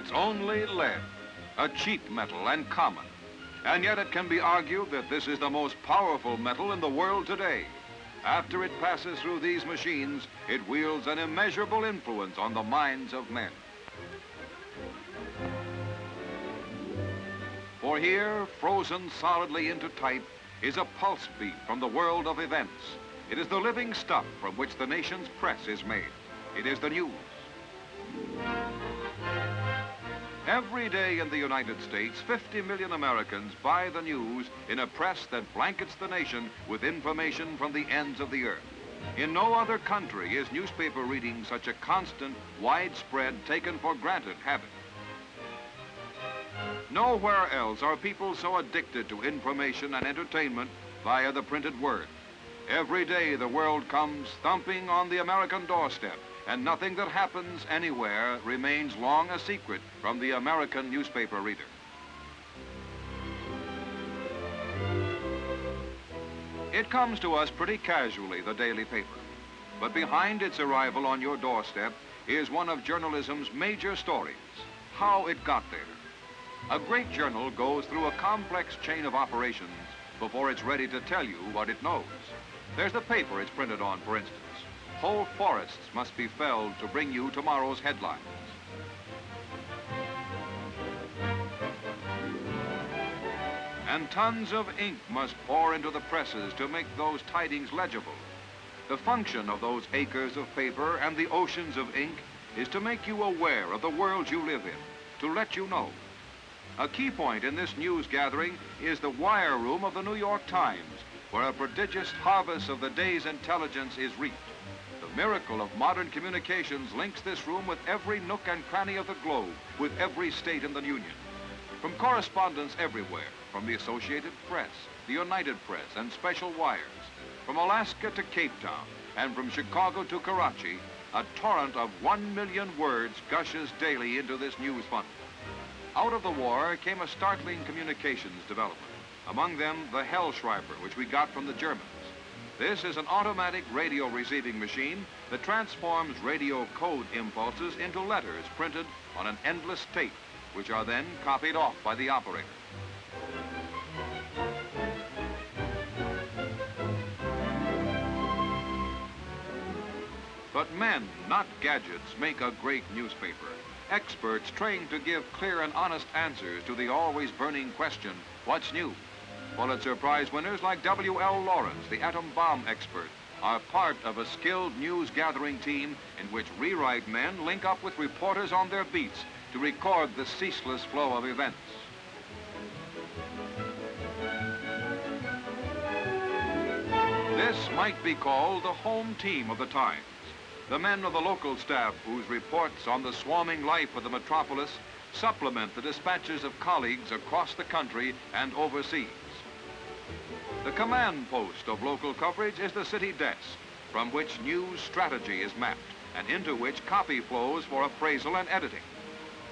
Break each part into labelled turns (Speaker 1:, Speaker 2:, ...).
Speaker 1: It's only lead, a cheap metal and common. And yet it can be argued that this is the most powerful metal in the world today. After it passes through these machines, it wields an immeasurable influence on the minds of men. For here, frozen solidly into type, is a pulse beat from the world of events. It is the living stuff from which the nation's press is made. It is the news. Every day in the United States, 50 million Americans buy the news in a press that blankets the nation with information from the ends of the earth. In no other country is newspaper reading such a constant, widespread, taken for granted habit. Nowhere else are people so addicted to information and entertainment via the printed word. Every day the world comes thumping on the American doorstep, and nothing that happens anywhere remains long a secret from the American newspaper reader. It comes to us pretty casually, the daily paper. But behind its arrival on your doorstep is one of journalism's major stories, how it got there. A great journal goes through a complex chain of operations before it's ready to tell you what it knows. There's the paper it's printed on, for instance. Whole forests must be felled to bring you tomorrow's headlines. And tons of ink must pour into the presses to make those tidings legible. The function of those acres of paper and the oceans of ink is to make you aware of the world you live in, to let you know. A key point in this news gathering is the wire room of the New York Times, where a prodigious harvest of the day's intelligence is reaped. The miracle of modern communications links this room with every nook and cranny of the globe, with every state in the Union. From correspondents everywhere, from the Associated Press, the United Press, and special wires, from Alaska to Cape Town, and from Chicago to Karachi, a torrent of 1 million words gushes daily into this news funnel. Out of the war came a startling communications development. Among them, the Hellschreiber, which we got from the Germans. This is an automatic radio receiving machine that transforms radio code impulses into letters printed on an endless tape, which are then copied off by the operator. But men, not gadgets, make a great newspaper. Experts trained to give clear and honest answers to the always burning question, what's new? Pulitzer Prize winners like W.L. Lawrence, the atom bomb expert, are part of a skilled news-gathering team in which rewrite men link up with reporters on their beats to record the ceaseless flow of events. This might be called the home team of the Times. The men of the local staff whose reports on the swarming life of the metropolis supplement the dispatches of colleagues across the country and overseas. The command post of local coverage is the city desk, from which news strategy is mapped and into which copy flows for appraisal and editing.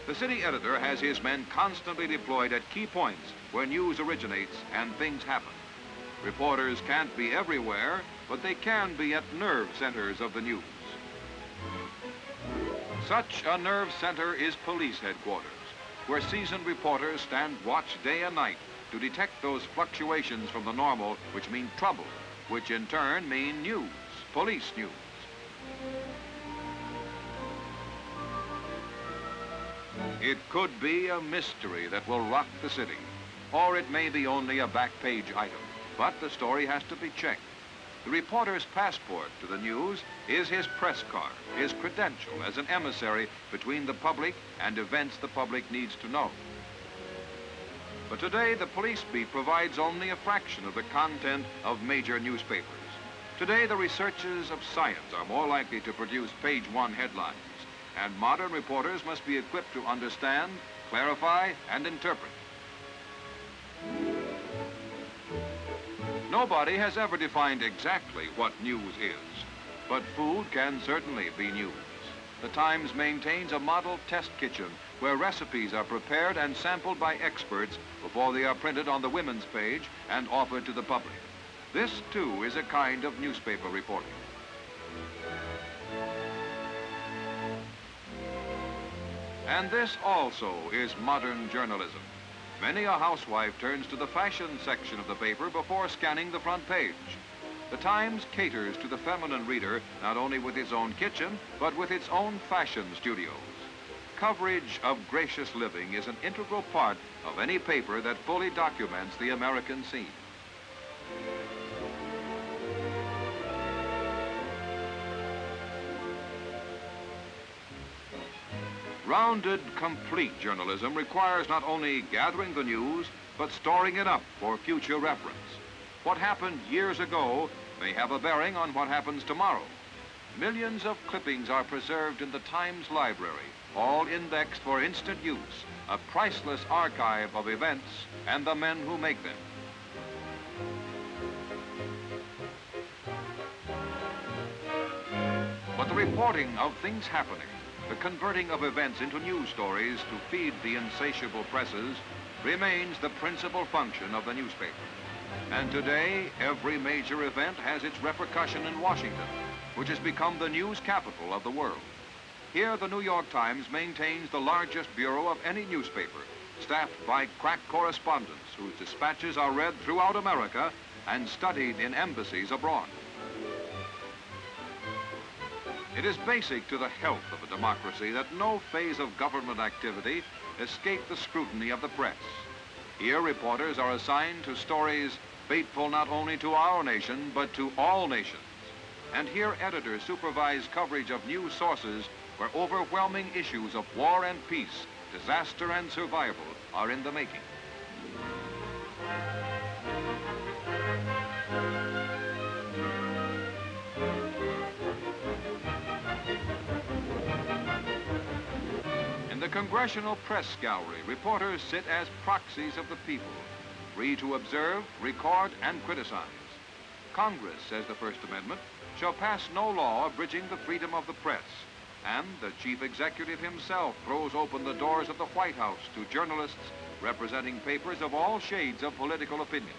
Speaker 1: The city editor has his men constantly deployed at key points where news originates and things happen. Reporters can't be everywhere, but they can be at nerve centers of the news. Such a nerve center is police headquarters, where seasoned reporters stand watch day and night to detect those fluctuations from the normal which mean trouble, which in turn mean news, police news. It could be a mystery that will rock the city, or it may be only a back page item, but the story has to be checked. The reporter's passport to the news is his press card, his credential as an emissary between the public and events the public needs to know. But today, the police beat provides only a fraction of the content of major newspapers. Today, the researches of science are more likely to produce page-one headlines, and modern reporters must be equipped to understand, clarify, and interpret. Nobody has ever defined exactly what news is, but food can certainly be news. The Times maintains a model test kitchen where recipes are prepared and sampled by experts before they are printed on the women's page and offered to the public. This, too, is a kind of newspaper reporting. And this also is modern journalism. Many a housewife turns to the fashion section of the paper before scanning the front page. The Times caters to the feminine reader not only with its own kitchen, but with its own fashion studios. Coverage of gracious living is an integral part of any paper that fully documents the American scene. Rounded, complete journalism requires not only gathering the news, but storing it up for future reference. What happened years ago may have a bearing on what happens tomorrow. Millions of clippings are preserved in the Times library, all indexed for instant use, a priceless archive of events and the men who make them. But the reporting of things happening, the converting of events into news stories to feed the insatiable presses, remains the principal function of the newspaper. And today, every major event has its repercussion in Washington, which has become the news capital of the world. Here, the New York Times maintains the largest bureau of any newspaper, staffed by crack correspondents whose dispatches are read throughout America and studied in embassies abroad. It is basic to the health of a democracy that no phase of government activity escape the scrutiny of the press. Here, reporters are assigned to stories fateful not only to our nation, but to all nations. And here, editors supervise coverage of news sources where overwhelming issues of war and peace, disaster and survival are in the making. In the Congressional Press Gallery, reporters sit as proxies of the people, free to observe, record, and criticize. Congress, says the First Amendment, shall pass no law abridging the freedom of the press, and the chief executive himself throws open the doors of the White House to journalists representing papers of all shades of political opinion.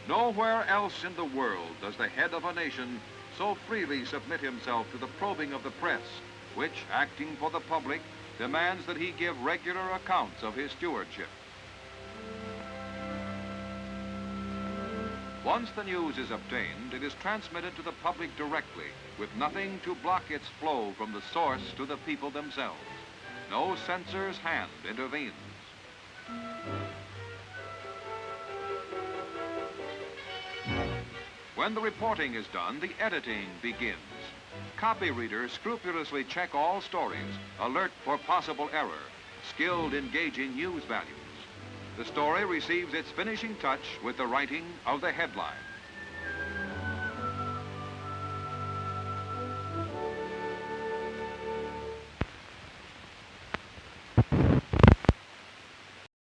Speaker 1: Nowhere else in the world does the head of a nation so freely submit himself to the probing of the press, which, acting for the public, demands that he give regular accounts of his stewardship. Once the news is obtained, it is transmitted to the public directly, with nothing to block its flow from the source to the people themselves. No censor's hand intervenes. When the reporting is done, the editing begins. Copy readers scrupulously check all stories, alert for possible error, skilled in gauging news values. The story receives its finishing touch with the writing of the headline.